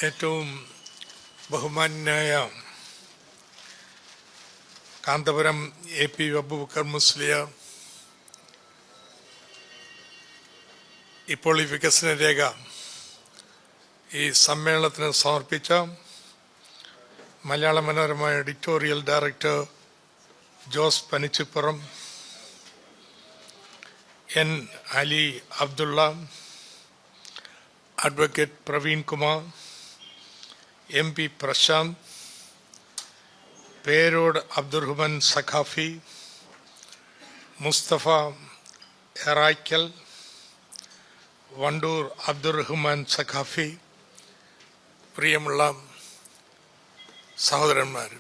ഏറ്റവും ബഹുമാന്യനായ കാന്തപുരം AP അബൂബക്കർ മുസ്ലിയാർ ഇപ്പോൾ ഈ വികസന രേഖ ഈ സമ്മേളനത്തിന് സമർപ്പിച്ച Malayala Manorama editorial director Jose Panichippuram, N. Ali Abdullah, Advocate Praveen Kumar, MP Prashant, Perod Abdurrahman Sakhafi, Mustafa Eraikal, Vandur Abdurrahman Sakhafi, പ്രിയമുള്ള സഹോദരന്മാർ,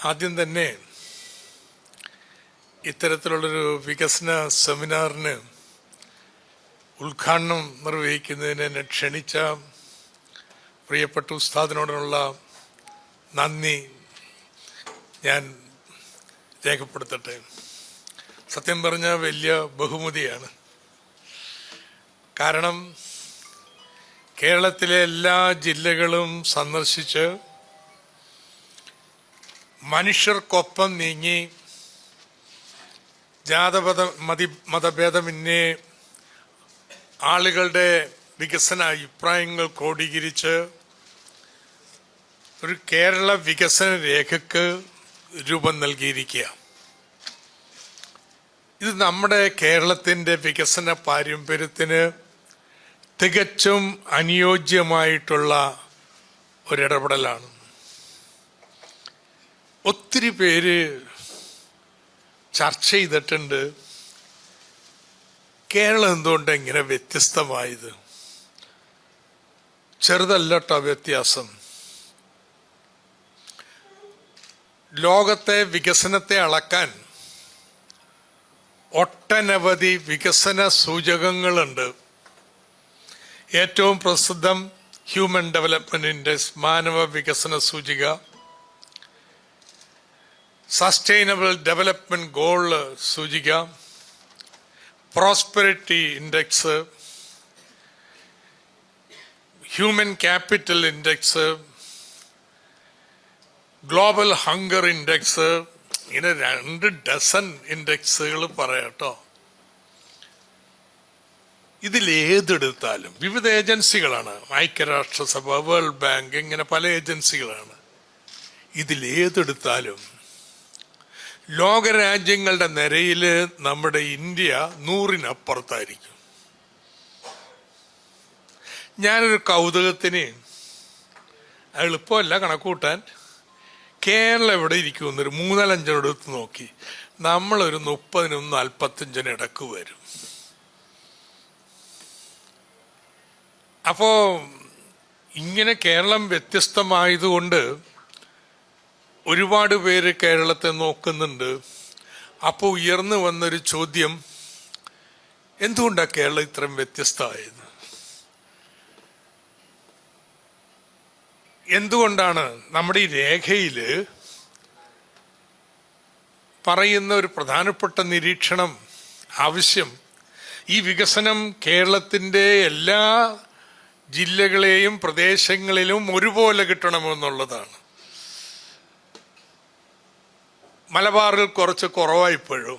ആദ്യം തന്നെ ഇത്തരത്തിലുള്ളൊരു വികസന സെമിനാറിന് ഉദ്ഘാടനം നിർവഹിക്കുന്നതിന് എന്നെ ക്ഷണിച്ച പ്രിയപ്പെട്ട ഉസ്താദിനോടുള്ള നന്ദി ഞാൻ രേഖപ്പെടുത്തട്ടെ. സത്യം പറഞ്ഞാൽ വലിയ ബഹുമതിയാണ്. കാരണം കേരളത്തിലെ എല്ലാ ജില്ലകളും സന്ദർശിച്ച് മനുഷ്യർക്കൊപ്പം നീങ്ങി മതഭേദമന്യേ ആളുകളുടെ വികസന അഭിപ്രായങ്ങൾ ക്രോഡീകരിച്ച് ഒരു കേരള വികസന രേഖയ്ക്ക് രൂപം നൽകിയിരിക്കുക. ഇത് നമ്മുടെ കേരളത്തിൻ്റെ വികസന പാരമ്പര്യത്തിന് തികച്ചും അനുയോജ്യമായിട്ടുള്ള ഒരിടപെടലാണ്. ഒത്തിരി പേര് ചർച്ച ചെയ്തിട്ടുണ്ട്, കേരളം എന്തുകൊണ്ട് ഇങ്ങനെ വ്യത്യസ്തമായത്. ചെറുതല്ല കേട്ടോ വ്യത്യാസം. ലോകത്തെ വികസനത്തെ അളക്കാൻ ഒട്ടനവധി വികസന സൂചകങ്ങളുണ്ട്. ഏറ്റവും പ്രസിദ്ധം ഹ്യൂമൻ ഡെവലപ്മെന്റ് ഇൻഡെക്സ്, മാനവ വികസന സൂചിക, സസ്റ്റൈനബിൾ ഡെവലപ്മെന്റ് ഗോൾ സൂചിക, prosperity index, human capital index, global hunger index, ഇങ്ങനെ 2 ഡസൻ ഇൻഡെക്സുകൾ പറയാട്ടോ. ഇതിലേതെടുത്താലും വിവിധ ഏജൻസികളാണ്, ഐക്യരാഷ്ട്രസഭ, വേൾഡ് ബാങ്ക്, ഇങ്ങനെ പല ഏജൻസികളാണ്. ഇതിലേതെടുത്താലും ലോകരാജ്യങ്ങളുടെ നിരയിൽ നമ്മുടെ ഇന്ത്യ 100-നപ്പുറത്തായിരിക്കും. ഞാനൊരു കൗതുകത്തിന്, എളുപ്പമല്ല കണക്കൂട്ടാൻ, കേരളം എവിടെ ഇരിക്കുമെന്നൊരു 3-4 എടുത്ത് നോക്കി, നമ്മളൊരു 30-നും 45-നും ഇടക്ക് വരും. അപ്പോ ഇങ്ങനെ കേരളം വ്യത്യസ്തമായതുകൊണ്ട് ഒരുപാട് പേര് കേരളത്തെ നോക്കുന്നുണ്ട്. അപ്പോൾ ഉയർന്നു വന്നൊരു ചോദ്യം, എന്തുകൊണ്ടാണ് കേരളം ഇത്രയും വ്യത്യസ്തമായത്? എന്തുകൊണ്ടാണ് നമ്മുടെ ഈ രേഖയിൽ പറയുന്ന ഒരു പ്രധാനപ്പെട്ട നിരീക്ഷണം, ആവശ്യം, ഈ വികസനം കേരളത്തിൻ്റെ എല്ലാ ജില്ലകളെയും പ്രദേശങ്ങളിലും ഒരുപോലെ കിട്ടണമെന്നുള്ളതാണ്. മലബാറിൽ കുറച്ച് കുറവായിപ്പോഴും.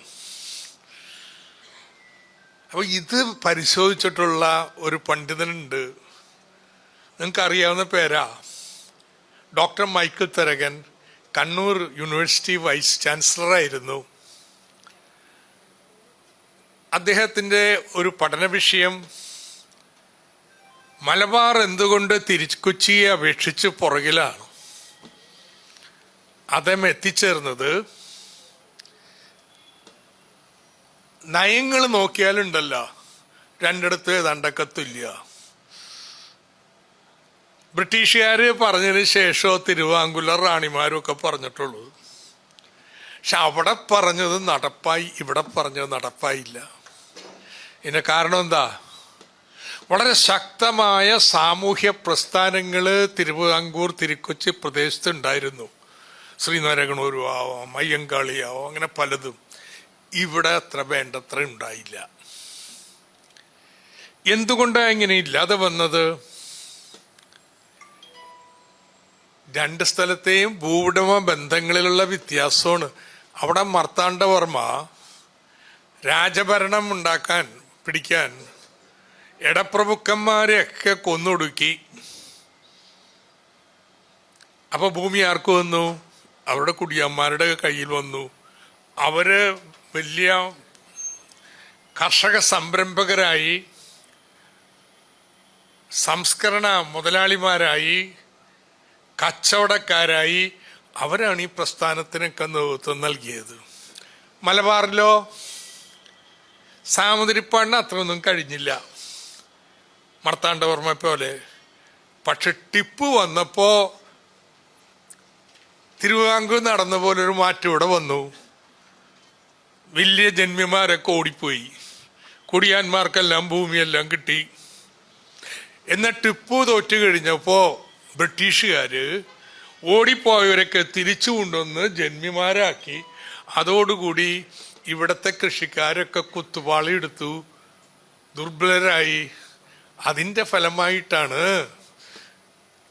അപ്പോൾ ഇത് പരിശോധിച്ചിട്ടുള്ള ഒരു പണ്ഡിതനുണ്ട്, നിങ്ങൾക്കറിയാവുന്ന പേരാ, doctor Michael Tharakan, Kannur university vice ചാൻസലറായിരുന്നു. അദ്ദേഹത്തിൻ്റെ ഒരു പഠന വിഷയം മലബാർ എന്തുകൊണ്ട് കൊച്ചിയെ അപേക്ഷിച്ച് പുറകിലാണ്. അദ്ദേഹം എത്തിച്ചേർന്നത് നയങ്ങൾ നോക്കിയാലുണ്ടല്ലോ, 2 ഏതാണ്ടൊക്കെ തുല്യ. ബ്രിട്ടീഷുകാർ പറഞ്ഞതിന് ശേഷം തിരുവാങ്കുലർ റാണിമാരും ഒക്കെ പറഞ്ഞിട്ടുള്ളൂ. പക്ഷെ അവിടെ പറഞ്ഞത് നടപ്പായി, ഇവിടെ പറഞ്ഞത് നടപ്പായില്ല. ഇതിന് കാരണം എന്താ? വളരെ ശക്തമായ സാമൂഹ്യ പ്രസ്ഥാനങ്ങൾ തിരുവിതാംകൂർ തിരുക്കൊച്ചി പ്രദേശത്ത് ഉണ്ടായിരുന്നു. ശ്രീനാരായണഗുരു ആവാം, അയ്യങ്കാളിയാവാം, അങ്ങനെ പലതും. ഇവിടെ അത്ര വേണ്ടത്ര ഉണ്ടായില്ല. എന്തുകൊണ്ടാണ് ഇങ്ങനെ ഇല്ലാതെ വന്നത്? രണ്ട് സ്ഥലത്തെയും ഭൂവുടമ ബന്ധങ്ങളിലുള്ള വ്യത്യാസമാണ്. അവിടെ മാർത്താണ്ഡവർമ്മ രാജഭരണം പിടിക്കാൻ ഇടപ്രഭുക്കന്മാരെയൊക്കെ കൊന്നൊടുക്കി. അപ്പൊ ഭൂമി ആർക്ക് വന്നു? അവരുടെ കുടിയന്മാരുടെ കയ്യിൽ വന്നു. അവര് വലിയ കർഷക സംരംഭകരായി, സംസ്കരണ മുതലാളിമാരായി, കച്ചവടക്കാരായി. അവരാണ് ഈ പ്രസ്ഥാനത്തിനൊക്കെ നേതൃത്വം നൽകിയത്. മലബാറിലോ സാമൂതിരിപ്പാടിന് അത്രയൊന്നും കഴിഞ്ഞില്ല, മാർത്താണ്ഡവർമ്മ പോലെ. പക്ഷെ ടിപ്പു വന്നപ്പോ തിരുവിതാംകൂർ നടന്ന പോലെ ഒരു മാറ്റം ഇവിടെ വന്നു. വലിയ ജന്മിമാരൊക്കെ ഓടിപ്പോയി, കുടിയാന്മാർക്കെല്ലാം ഭൂമിയെല്ലാം കിട്ടി. എന്നാൽ ടിപ്പു തോറ്റു കഴിഞ്ഞപ്പോ ബ്രിട്ടീഷുകാര് ഓടിപ്പോയവരൊക്കെ തിരിച്ചു കൊണ്ടുവന്ന് ജന്മിമാരാക്കി. അതോടുകൂടി ഇവിടത്തെ കൃഷിക്കാരൊക്കെ കുത്തുപാളി എടുത്തു, ദുർബലരായി. അതിന്റെ ഫലമായിട്ടാണ്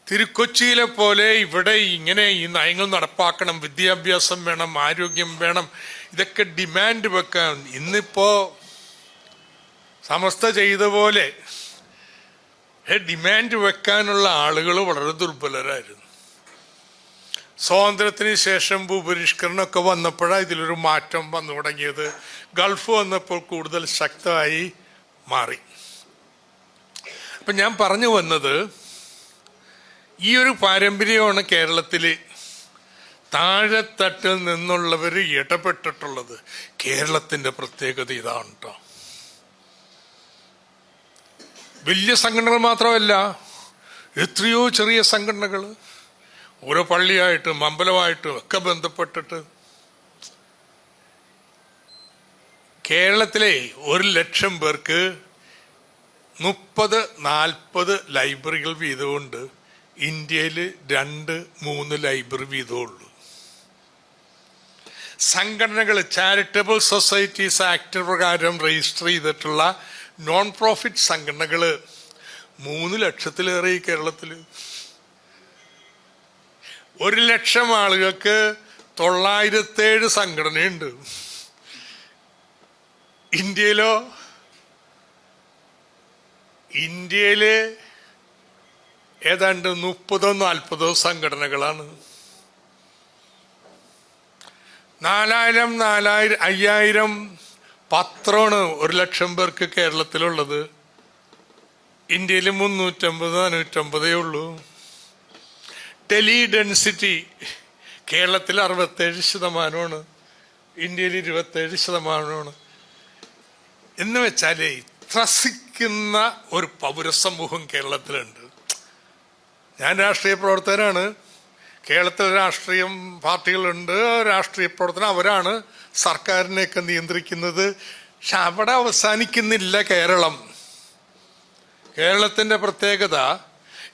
തിരുക്കൊച്ചിയിലെ പോലെ ഇവിടെ ഇങ്ങനെ ഈ നയങ്ങൾ നടപ്പാക്കണം, വിദ്യാഭ്യാസം വേണം, ആരോഗ്യം വേണം, ഇതൊക്കെ ഡിമാൻഡ് വെക്കാൻ. ഇന്നിപ്പോ സമസ്ത ചെയ്ത പോലെ ഡിമാൻഡ് വെക്കാനുള്ള ആളുകൾ വളരെ ദുർബലരായിരുന്നു. സ്വാതന്ത്ര്യത്തിന് ശേഷം ഭൂപരിഷ്കരണമൊക്കെ വന്നപ്പോഴാണ് ഇതിലൊരു മാറ്റം വന്നു തുടങ്ങിയത്. ഗൾഫ് വന്നപ്പോൾ കൂടുതൽ ശക്തമായി മാറി. അപ്പൊ ഞാൻ പറഞ്ഞു വന്നത്, ഈ ഒരു പാരമ്പര്യമാണ് കേരളത്തില് താഴെത്തട്ടിൽ നിന്നുള്ളവർ ഇടപെട്ടിട്ടുള്ളത്. കേരളത്തിന്റെ പ്രത്യേകത ഇതാണ് കേട്ടോ. വലിയ സംഘടനകൾ മാത്രമല്ല, എത്രയോ ചെറിയ സംഘടനകൾ ഓരോ പള്ളിയായിട്ടും അമ്പലമായിട്ടും ഒക്കെ ബന്ധപ്പെട്ടിട്ട് കേരളത്തിലെ 1,00,000 പേർക്ക് 30-40 ലൈബ്രറികൾ വീതമുണ്ട്. ഇന്ത്യയിൽ 2-3 ലൈബ്രറി വീതമുള്ളൂ. സംഘടനകൾ ചാരിറ്റബിൾ സൊസൈറ്റീസ് ആക്ട് പ്രകാരം രജിസ്റ്റർ ചെയ്തിട്ടുള്ള നോൺ പ്രോഫിറ്റ് സംഘടനകൾ 3 ലക്ഷത്തിലേറെ ഈ കേരളത്തിൽ. 1,00,000 ആളുകൾക്ക് 907 സംഘടനയുണ്ട്. ഇന്ത്യയില് ഏതാണ്ട് 30-40 സംഘടനകളാണ്. 4,000-5,000 പത്രമാണ് 1,00,000 പേർക്ക് കേരളത്തിലുള്ളത്. ഇന്ത്യയിൽ 350-450 ഉള്ളൂ. ടെലി ഡെൻസിറ്റി കേരളത്തിൽ 67%, ഇന്ത്യയിൽ 27%. എന്ന് വെച്ചാലേ ത്രസിക്കുന്ന ഒരു പൗരസമൂഹം കേരളത്തിലുണ്ട്. ഞാൻ രാഷ്ട്രീയ പ്രവർത്തകനാണ്. കേരളത്തിൽ രാഷ്ട്രീയം പാർട്ടികളുണ്ട്, രാഷ്ട്രീയ പ്രവർത്തനം. അവരാണ് സർക്കാരിനെയൊക്കെ നിയന്ത്രിക്കുന്നത്. പക്ഷെ അവിടെ അവസാനിക്കുന്നില്ല കേരളം. കേരളത്തിന്റെ പ്രത്യേകത,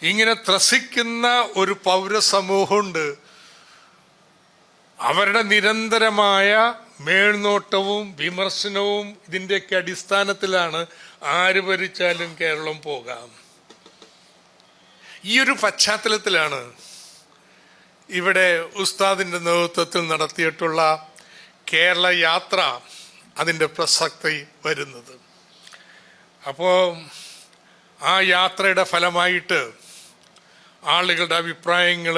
ഇങ്ങനെ ത്രസിക്കുന്ന ഒരു പൗരസമൂഹമുണ്ട്. അവരുടെ നിരന്തരമായ മേൽനോട്ടവും വിമർശനവും ഇതിൻ്റെയൊക്കെ അടിസ്ഥാനത്തിലാണ് ആര് ഭരിച്ചാലും കേരളം പോകാം. ഈ ഒരു പശ്ചാത്തലത്തിലാണ് ഇവിടെ ഉസ്താദിന്റെ നേതൃത്വത്തിൽ നടത്തിയിട്ടുള്ള കേരള യാത്ര അതിൻ്റെ പ്രസക്തി വരുന്നത്. അപ്പോൾ ആ യാത്രയുടെ ഫലമായിട്ട് ആളുകളുടെ അഭിപ്രായങ്ങൾ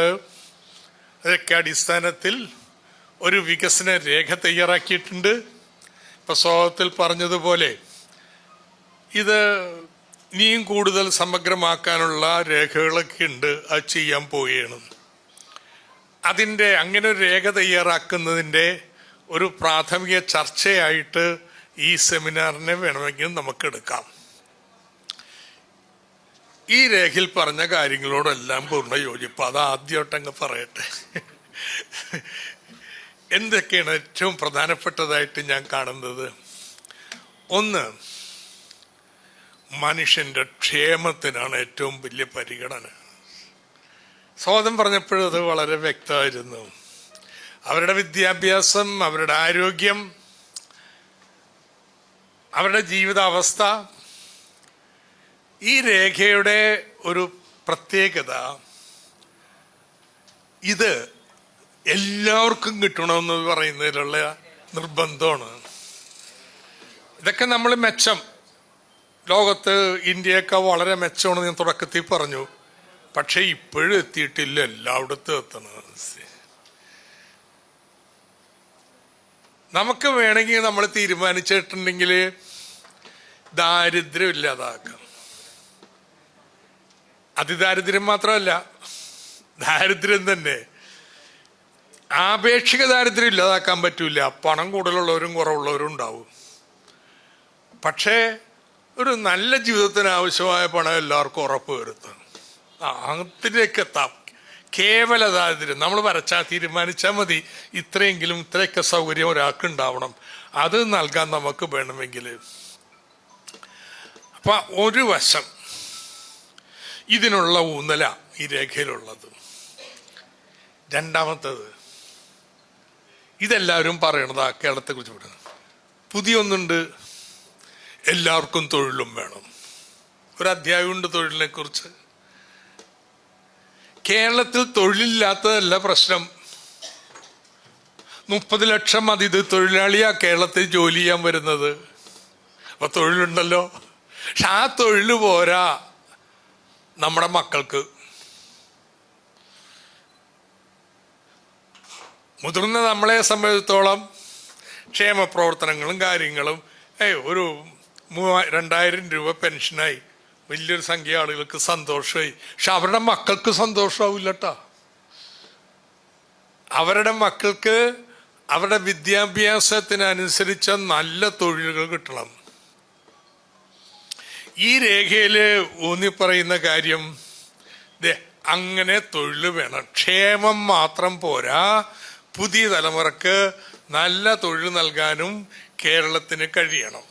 അതൊക്കെ അടിസ്ഥാനത്തിൽ ഒരു വികസന രേഖ തയ്യാറാക്കിയിട്ടുണ്ട്. ഇപ്പം സ്വാഗതത്തിൽ പറഞ്ഞതുപോലെ ഇത് ഇനിയും കൂടുതൽ സമഗ്രമാക്കാനുള്ള രേഖകളൊക്കെ ഉണ്ട്. അത് ചെയ്യാൻ പോവുകയാണ്. അതിൻ്റെ അങ്ങനെ ഒരു രേഖ തയ്യാറാക്കുന്നതിൻ്റെ ഒരു പ്രാഥമിക ചർച്ചയായിട്ട് ഈ സെമിനാറിനെ വേണമെങ്കിൽ നമുക്കെടുക്കാം. ഈ രേഖയിൽ പറഞ്ഞ കാര്യങ്ങളോടെല്ലാം പൂർണ്ണ യോജിപ്പ്. അത് ആദ്യമായിട്ടങ്ങ് പറയട്ടെ. എന്തൊക്കെയാണ് ഏറ്റവും പ്രധാനപ്പെട്ടതായിട്ട് ഞാൻ കാണുന്നത്? ഒന്ന്, മനുഷ്യന്റെ ക്ഷേമത്തിനാണ് ഏറ്റവും വലിയ പരിഗണന. സ്വാതന്ത്ര്യം പറഞ്ഞപ്പോഴും അത് വളരെ വ്യക്തമായിരുന്നു. അവരുടെ വിദ്യാഭ്യാസം, അവരുടെ ആരോഗ്യം, അവരുടെ ജീവിതാവസ്ഥ, ഈ രേഖയുടെ ഒരു പ്രത്യേകത, ഇത് എല്ലാവർക്കും കിട്ടണമെന്ന് പറയുന്നതിലുള്ള നിർബന്ധമാണ്. ഇതൊക്കെ നമ്മൾ മെച്ചം, ലോകത്ത് ഇന്ത്യയൊക്കെ വളരെ മെച്ചമാണെന്ന് ഞാൻ തുടക്കത്തിൽ പറഞ്ഞു. പക്ഷെ ഇപ്പോഴും എത്തിയിട്ടില്ല, എല്ലായിടത്തും എത്തണം. നമുക്ക് വേണമെങ്കിൽ നമ്മൾ തീരുമാനിച്ചിട്ടുണ്ടെങ്കിൽ ദാരിദ്ര്യം ഇല്ലാതാക്കാം. അതിദാരിദ്ര്യം മാത്രമല്ല, ദാരിദ്ര്യം തന്നെ ആപേക്ഷിക ദാരിദ്ര്യം ഇല്ലാതാക്കാൻ പറ്റൂല. പണം കൂടുതലുള്ളവരും കുറവുള്ളവരും ഉണ്ടാവും. പക്ഷേ ഒരു നല്ല ജീവിതത്തിന് ആവശ്യമായ പണം എല്ലാവർക്കും ഉറപ്പ് വരുത്തും. അതിലേക്ക് എത്താം. കേവല ദാരിദ്ര്യം നമ്മൾ വരച്ചാൽ തീരുമാനിച്ചാൽ മതി, ഇത്രയെങ്കിലും ഇത്രയൊക്കെ സൗകര്യം ഒരാൾക്ക് ഉണ്ടാവണം, അത് നൽകാൻ നമുക്ക് വേണമെങ്കിൽ. അപ്പൊ ഒരു വശം ഇതിനുള്ള ഊന്നല ഈ രേഖയിലുള്ളത്. രണ്ടാമത്തത്, ഇതെല്ലാവരും പറയണതാ കേരളത്തെ കുറിച്ച്. പുതിയൊന്നുണ്ട്, എല്ലാവർക്കും തൊഴിലും വേണം. ഒരു അധ്യായമുണ്ട് തൊഴിലിനെ കുറിച്ച്. കേരളത്തിൽ തൊഴിലില്ലാത്തതല്ല പ്രശ്നം. 30 ലക്ഷം അതിഥി തൊഴിലാളിയാ കേരളത്തിൽ ജോലി ചെയ്യാൻ വരുന്നത്. അപ്പൊ തൊഴിലുണ്ടല്ലോ. പക്ഷെ ആ തൊഴില് പോരാ നമ്മുടെ മക്കൾക്ക്. മുതിർന്ന നമ്മളെ സംബന്ധിച്ചിടത്തോളം ക്ഷേമ പ്രവർത്തനങ്ങളും കാര്യങ്ങളും ഒരു 2000 രൂപ പെൻഷനായി, വലിയൊരു സംഖ്യ ആളുകൾക്ക് സന്തോഷമായി. പക്ഷെ അവരുടെ മക്കൾക്ക് സന്തോഷമാവില്ല കേട്ടോ. അവരുടെ മക്കൾക്ക് അവരുടെ വിദ്യാഭ്യാസത്തിനനുസരിച്ച നല്ല തൊഴിലുകൾ കിട്ടണം. ഈ രേഖയില് ഊന്നി പറയുന്ന കാര്യം അങ്ങനെ തൊഴിൽ വേണം. ക്ഷേമം മാത്രം പോരാ, പുതിയ തലമുറക്ക് നല്ല തൊഴിൽ നൽകാനും കേരളത്തിന് കഴിയണം.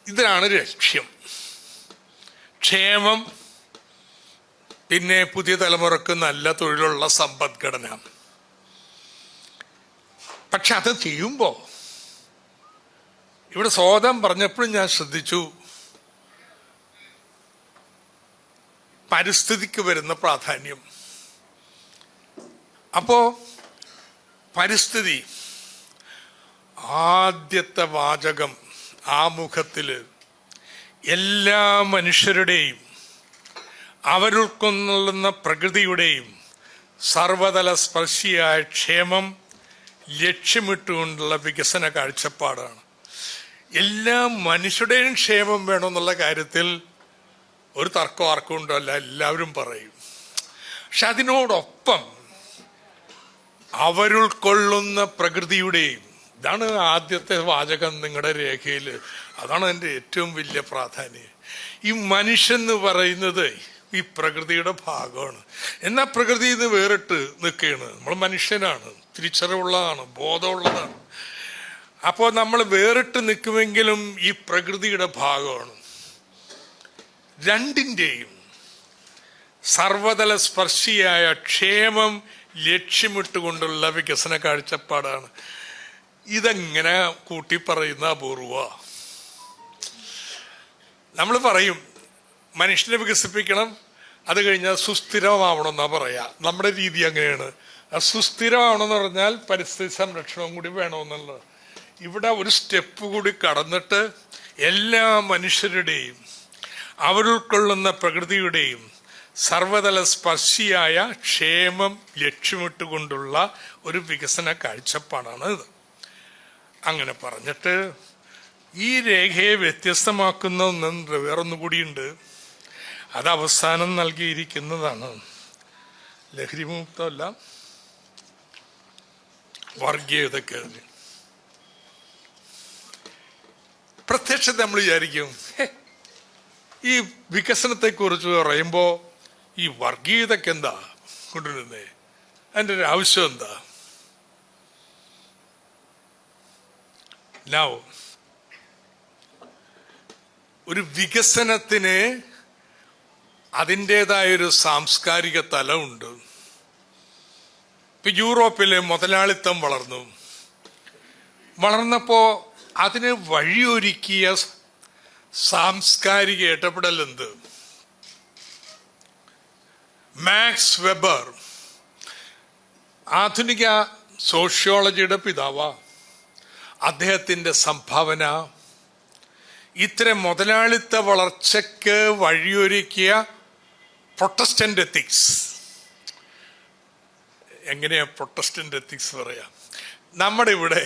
ഇതാണ് ലക്ഷ്യം. ക്ഷേമം, പിന്നെ പുതിയ തലമുറക്ക് നല്ല തൊഴിലുള്ള സമ്പദ്ഘടന. പക്ഷെ അത് ചെയ്യുമ്പോ ഇവിടെ സ്വാതം പറഞ്ഞപ്പോഴും ഞാൻ ശ്രദ്ധിച്ചു, പരിസ്ഥിതിക്ക് വരുന്ന പ്രാധാന്യം. അപ്പോ പരിസ്ഥിതി ആദ്യത്തെ വാചകം ആമുഖത്തില് എല്ലാ മനുഷ്യരുടെയും അവരുൾക്കൊള്ളുന്ന പ്രകൃതിയുടെയും സർവതല സ്പർശിയായ ക്ഷേമം ലക്ഷ്യമിട്ടുകൊണ്ടുള്ള വികസന കാഴ്ചപ്പാടാണ്. എല്ലാ മനുഷ്യരുടെയും ക്ഷേമം വേണമെന്നുള്ള കാര്യത്തിൽ ഒരു തർക്കം ആർക്കും ഉണ്ടല്ല, എല്ലാവരും പറയും. പക്ഷെ അതിനോടൊപ്പം അവരുൾക്കൊള്ളുന്ന പ്രകൃതിയുടെയും, ഇതാണ് ആദ്യത്തെ വാചകം നിങ്ങളുടെ രേഖയിൽ. അതാണ് എൻ്റെ ഏറ്റവും വലിയ പ്രാധാന്യം. ഈ മനുഷ്യൻ പറയുന്നത് ഈ പ്രകൃതിയുടെ ഭാഗമാണ്. എന്നാൽ പ്രകൃതിയിൽ നിന്ന് വേറിട്ട് നിൽക്കുകയാണ്. നമ്മൾ മനുഷ്യനാണ്, തിരിച്ചറിവുള്ളതാണ്, ബോധമുള്ളതാണ്. അപ്പോൾ നമ്മൾ വേറിട്ട് നിൽക്കുമെങ്കിലും ഈ പ്രകൃതിയുടെ ഭാഗമാണ്. രണ്ടിൻ്റെയും സർവതല സ്പർശിയായ ക്ഷേമം ലക്ഷ്യമിട്ടുകൊണ്ടുള്ള വികസന കാഴ്ചപ്പാടാണ്. ഇതെങ്ങനെ കൂട്ടി പറയുന്ന അപൂർവ. നമ്മൾ പറയും മനുഷ്യനെ വികസിപ്പിക്കണം, അത് കഴിഞ്ഞാൽ സുസ്ഥിരമാവണമെന്നാ പറയാ. നമ്മുടെ രീതി അങ്ങനെയാണ്. സുസ്ഥിരമാവണമെന്ന് പറഞ്ഞാൽ പരിസ്ഥിതി സംരക്ഷണവും കൂടി വേണമെന്നുള്ളത്. ഇവിടെ ഒരു സ്റ്റെപ്പ് കൂടി കടന്നിട്ട് എല്ലാ മനുഷ്യരുടെയും അവരുൾക്കൊള്ളുന്ന പ്രകൃതിയുടെയും സർവതല സ്പർശിയായ ക്ഷേമം ലക്ഷ്യമിട്ടുകൊണ്ടുള്ള ഒരു വികസന കാഴ്ചപ്പാടാണ് ഇത്. അങ്ങനെ പറഞ്ഞിട്ട് ഈ രേഖയെ വ്യത്യസ്തമാക്കുന്ന ഒന്നും വേറൊന്നുകൂടിയുണ്ട്. അത് അവസാനം നൽകിയിരിക്കുന്നതാണ്. ലഹരി മുക്തമല്ല, വർഗീയതയ്ക്ക്. പ്രത്യക്ഷത്തെ നമ്മൾ വിചാരിക്കും, ഈ വികസനത്തെക്കുറിച്ച് പറയുമ്പോൾ ഈ വർഗീയതയ്ക്ക് എന്താ കൊണ്ടുവരുന്നേ, അതിൻ്റെ ഒരു ആവശ്യം എന്താ? ഒരു വികസനത്തിന് അതിൻ്റെതായൊരു സാംസ്കാരിക തലമുണ്ട്. ഇപ്പൊ യൂറോപ്പിലെ മുതലാളിത്തം വളർന്നപ്പോ അതിന് വഴിയൊരുക്കിയ സാംസ്കാരിക ഇടപെടൽ എന്ത്? മാക്സ് വെബർ ആധുനിക സോഷ്യോളജിയുടെ പിതാവാ. അദ്ദേഹത്തിൻ്റെ സംഭാവന ഇത്തരം മുതലാളിത്ത വളർച്ചയ്ക്ക് വഴിയൊരുക്കിയ പ്രൊട്ടസ്റ്റന്റ് എത്തിക്സ്. എങ്ങനെയാ പ്രൊട്ടസ്റ്റന്റ് എത്തിക്സ് പറയാം? നമ്മുടെ ഇവിടെ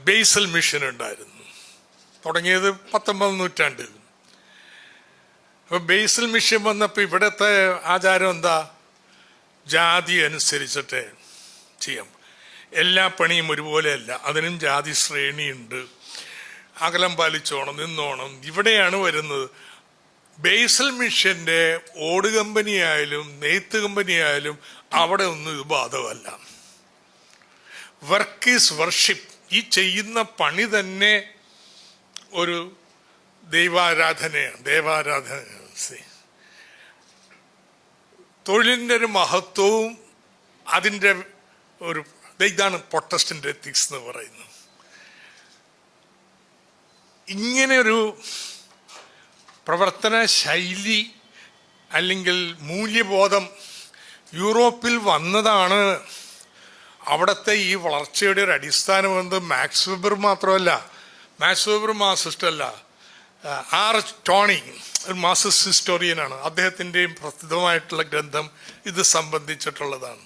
ബേസൽ മിഷൻ ഉണ്ടായിരുന്നു, തുടങ്ങിയത് 19 നൂറ്റാണ്ടിൽ. അപ്പോൾ ബേസൽ മിഷൻ വന്നപ്പോൾ ഇവിടുത്തെ ആചാരം എന്താ? ജാതി അനുസരിച്ചിട്ട് ചെയ്യാം. എല്ലാ പണിയും ഒരുപോലെയല്ല, അതിനും ജാതി ശ്രേണിയുണ്ട്. അകലം പാലിച്ചോണം, നിന്നോണം. ഇവിടെയാണ് വരുന്നത്. ബേസൽ മിഷന്റെ ഓട് കമ്പനിയായാലും നെയ്ത്ത് കമ്പനിയായാലും അവിടെ ഒന്നും ഇത് ബാധകമല്ല. Work is worship. ഈ ചെയ്യുന്ന പണി തന്നെ ഒരു ദേവാരാധനയാണ്. തൊഴിലിൻ്റെ ഒരു മഹത്വവും അതിൻ്റെ ഒരു ഇതാണ് പ്രൊട്ടസ്റ്റന്റ് എത്തിക്സ് എന്ന് പറയുന്നത്. ഇങ്ങനെയൊരു പ്രവർത്തന ശൈലി അല്ലെങ്കിൽ മൂല്യബോധം യൂറോപ്പിൽ വന്നതാണ്. അവിടുത്തെ ഈ വളർച്ചയുടെ ഒരു അടിസ്ഥാനം എന്നത് മാക്സ് വെബർ മാത്രമല്ല, മാക്സ് വെബർ മാർക്സിസ്റ്റ് അല്ല, ആർ ടോണി ഒരു മാർക്സിസ്റ്റ് ഹിസ്റ്റോറിയനാണ്. അദ്ദേഹത്തിൻ്റെയും പ്രസിദ്ധമായിട്ടുള്ള ഗ്രന്ഥം ഇത് സംബന്ധിച്ചിട്ടുള്ളതാണ്.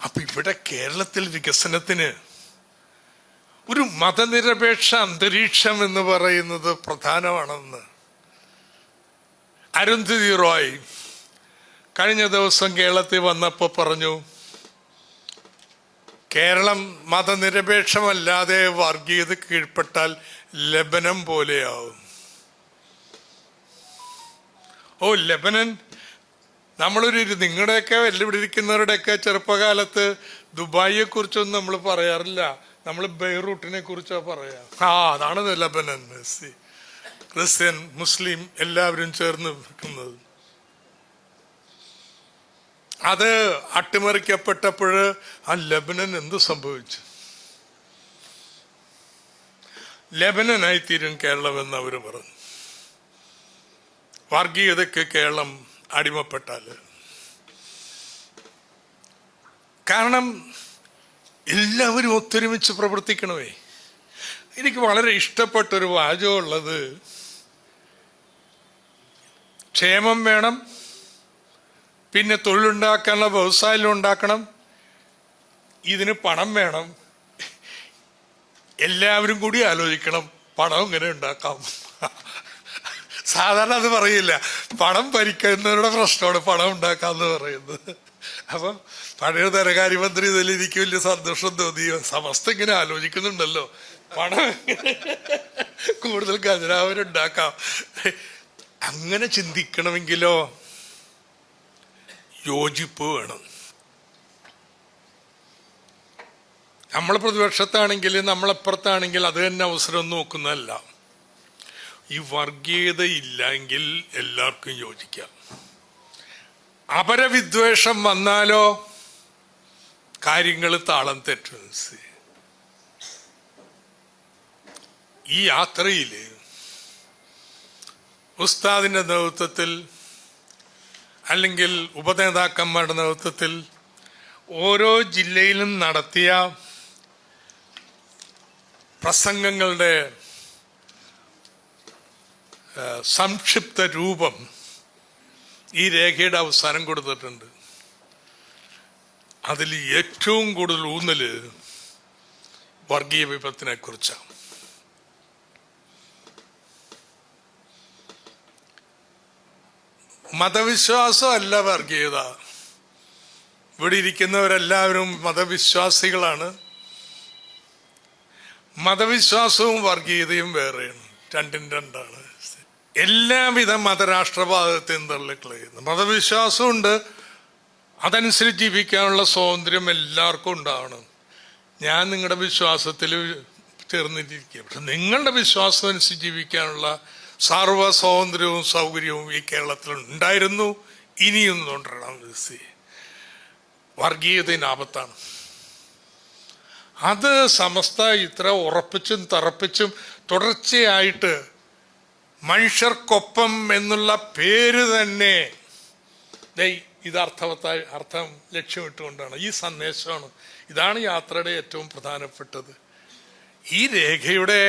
അപ്പൊ ഇവിടെ കേരളത്തിൽ വികസനത്തിന് ഒരു മതനിരപേക്ഷ അന്തരീക്ഷം എന്ന് പറയുന്നത് പ്രധാനമാണെന്ന് അരുന്ധതി റോയ് കഴിഞ്ഞ ദിവസം കേരളത്തിൽ വന്നപ്പോൾ പറഞ്ഞു. കേരളം മതനിരപേക്ഷമല്ലാതെ വർഗീയത കീഴ്പ്പെട്ടാൽ ലെബനൻ പോലെയാവും. ഓ, ലെബനൻ നിങ്ങളുടെയൊക്കെ ഇവിടെ ഇരിക്കുന്നവരുടെയൊക്കെ ചെറുപ്പകാലത്ത് ദുബായിയെ കുറിച്ചൊന്നും നമ്മൾ പറയാറില്ല, നമ്മൾ ബെയ്റൂട്ടിനെ കുറിച്ചാ പറയാ. അതാണ് ലെബനൻ. ക്രിസ്ത്യൻ മുസ്ലിം എല്ലാവരും ചേർന്ന് നിൽക്കുന്നത്. അത് അട്ടിമറിക്കപ്പെട്ടപ്പോൾ ആ ലെബനൻ എന്ത് സംഭവിച്ചു? ലെബനനായി തീരും കേരളം എന്ന് അവർ പറഞ്ഞു. വർഗീയതയ്ക്ക് കേരളം അടിമപ്പെട്ടാൽ. കാരണം എല്ലാവരും ഒത്തൊരുമിച്ച് പ്രവർത്തിക്കണമേ. എനിക്ക് വളരെ ഇഷ്ടപ്പെട്ടൊരു വാചകമുള്ളത്, ക്ഷേമം വേണം, പിന്നെ തൊഴിലുണ്ടാക്കാനുള്ള വ്യവസായം ഉണ്ടാക്കണം, ഇതിന് പണം വേണം, എല്ലാവരും കൂടി ആലോചിക്കണം പണം എങ്ങനെ ഉണ്ടാക്കാം. സാധാരണ അത് പറയില്ല, പണം ഭരിക്കുന്നവരുടെ പ്രശ്നമാണ് പണം ഉണ്ടാക്കാന്ന് പറയുന്നത്. അപ്പം പഴയ ധനകാര്യമന്ത്രി ഇതിൽ എനിക്ക് വലിയ സന്തോഷം തോന്നി. സമസ്ത ഇങ്ങനെ ആലോചിക്കുന്നുണ്ടല്ലോ, പണം കൂടുതൽ ഖജനാവിനുണ്ടാക്കാം. അങ്ങനെ ചിന്തിക്കണമെങ്കിലോ യോജിപ്പ് വേണം. നമ്മൾ പ്രതിപക്ഷത്താണെങ്കിൽ നമ്മളപ്പുറത്താണെങ്കിൽ അത് തന്നെ അവസരം നോക്കുന്നതല്ല. ഈ വർഗീയത ഇല്ലെങ്കിൽ എല്ലാവർക്കും യോജിക്കാം. അപരവിദ്വേഷം വന്നാലോ കാര്യങ്ങൾ താളം തെറ്റും. ഈ യാത്രയിൽ ഉസ്താദിന്റെ നേതൃത്വത്തിൽ അല്ലെങ്കിൽ ഉപനേതാക്കന്മാരുടെ നേതൃത്വത്തിൽ ഓരോ ജില്ലയിലും നടത്തിയ പ്രസംഗങ്ങളുടെ സംക്ഷിപ്ത രൂപം ഈ രേഖയുടെ അവസാനം കൊടുത്തിട്ടുണ്ട്. അതിൽ ഏറ്റവും കൂടുതൽ ഊന്നല് വർഗീയ വിപത്തിനെ കുറിച്ചാണ്. മതവിശ്വാസം അല്ല വർഗീയത. ഇവിടെ ഇരിക്കുന്നവരെല്ലാവരും മതവിശ്വാസികളാണ്. മതവിശ്വാസവും വർഗീയതയും വേറെയാണ്, രണ്ടും രണ്ടാണ്. എല്ലാവിധ മതരാഷ്ട്രവാദത്തെയും തള്ളിക്കളയുന്നു. മതവിശ്വാസമുണ്ട്, അതനുസരിച്ച് ജീവിക്കാനുള്ള സ്വാതന്ത്ര്യം എല്ലാവർക്കും ഉണ്ടാവണം. ഞാൻ നിങ്ങളുടെ വിശ്വാസത്തിൽ ചേർന്നിരിക്കുക, പക്ഷെ നിങ്ങളുടെ വിശ്വാസം അനുസരിച്ച് ജീവിക്കാനുള്ള സർവ സ്വാതന്ത്ര്യവും സൗകര്യവും ഈ കേരളത്തിൽ ഉണ്ടായിരുന്നു, ഇനിയും തുടരണം. വർഗീയതയും ആപത്താണ്. അത് സമസ്ത ഇത്ര ഉറപ്പിച്ചും തറപ്പിച്ചും തുടർച്ചയായിട്ട് മനുഷ്യർക്കൊപ്പം എന്നുള്ള പേര് തന്നെ ഇത് അർത്ഥം ലക്ഷ്യമിട്ടുകൊണ്ടാണ്. ഈ സന്ദേശമാണ്. ഇതാണ് യാത്രയുടെ ഏറ്റവും പ്രധാനപ്പെട്ടത്. ഈ രേഖയുടെ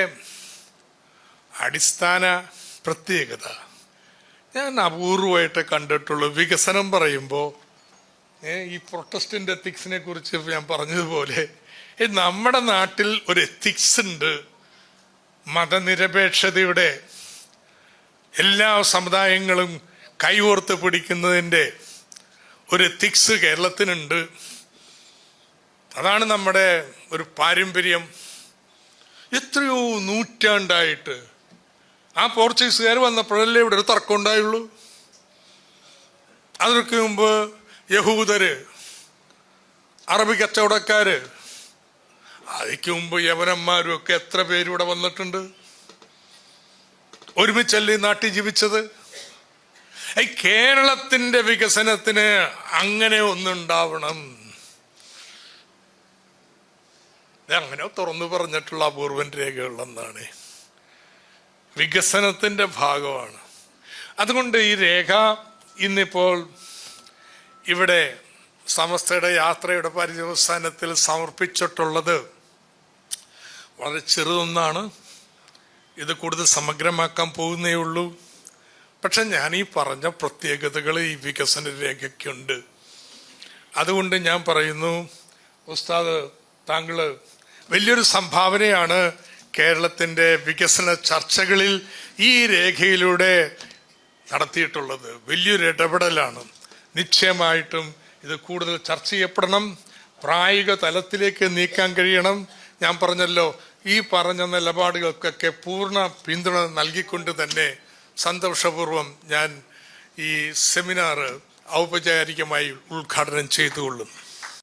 അടിസ്ഥാന പ്രത്യേകത ഞാൻ അപൂർവമായിട്ട് കണ്ടിട്ടുള്ളൂ. വികസനം പറയുമ്പോൾ ഈ പ്രൊട്ടസ്റ്റന്റ് എത്തിക്സിനെ കുറിച്ച് ഞാൻ പറഞ്ഞതുപോലെ നമ്മുടെ നാട്ടിൽ ഒരു എത്തിക്സ് ഉണ്ട്. മതനിരപേക്ഷതയുടെ എല്ലാ സമുദായങ്ങളും കൈകോർത്ത് പിടിക്കുന്നതിൻ്റെ ഒരു എത്തിക്സ് കേരളത്തിനുണ്ട്. അതാണ് നമ്മുടെ ഒരു പാരമ്പര്യം. എത്രയോ നൂറ്റാണ്ടായിട്ട് ആ പോർച്ചുഗീസുകാർ വന്നപ്പോഴല്ലേ ഇവിടെ ഒരു തർക്കം ഉണ്ടായുള്ളൂ. അതിനൊക്കെ മുമ്പ് യഹൂദര്, അറബി കച്ചവടക്കാര്, അതിക്ക് മുമ്പ് യവനന്മാരും ഒക്കെ എത്ര പേരിവിടെ വന്നിട്ടുണ്ട്. ഒരുമിച്ചല്ലേ നാട്ടിൽ ജീവിച്ചത്. കേരളത്തിന്റെ വികസനത്തിന് അങ്ങനെ ഒന്നുണ്ടാവണം. അങ്ങനെ തുറന്നു പറഞ്ഞിട്ടുള്ള അപൂർവൻ രേഖകളെന്നാണ്. വികസനത്തിന്റെ ഭാഗമാണ്. അതുകൊണ്ട് ഈ രേഖ ഇന്നിപ്പോൾ ഇവിടെ സമസ്തയുടെ യാത്രയുടെ പര്യവസാനത്തിൽ സമർപ്പിച്ചിട്ടുള്ളത് വളരെ ചെറുതൊന്നാണ്. ഇത് കൂടുതൽ സമഗ്രമാക്കാൻ പോകുന്നേ ഉള്ളൂ. പക്ഷെ ഞാൻ ഈ പറഞ്ഞ പ്രത്യേകതകൾ ഈ വികസന രേഖയ്ക്കുണ്ട്. അതുകൊണ്ട് ഞാൻ പറയുന്നു, ഉസ്താദ് താങ്കൾ വലിയൊരു സംഭാവനയാണ് കേരളത്തിൻ്റെ വികസന ചർച്ചകളിൽ ഈ രേഖയിലൂടെ നടത്തിയിട്ടുള്ളത്. വലിയൊരു ഇടപെടലാണ്. നിശ്ചയമായിട്ടും ഇത് കൂടുതൽ ചർച്ച ചെയ്യപ്പെടണം, പ്രായോഗിക തലത്തിലേക്ക് നീക്കാൻ കഴിയണം. ഞാൻ പറഞ്ഞല്ലോ, ഈ പറഞ്ഞ നിലപാടുകൾക്കൊക്കെ പൂർണ്ണ പിന്തുണ നൽകിക്കൊണ്ട് തന്നെ സന്തോഷപൂർവം ഞാൻ ഈ സെമിനാർ ഔപചാരികമായി ഉദ്ഘാടനം ചെയ്തുകൊള്ളുന്നു.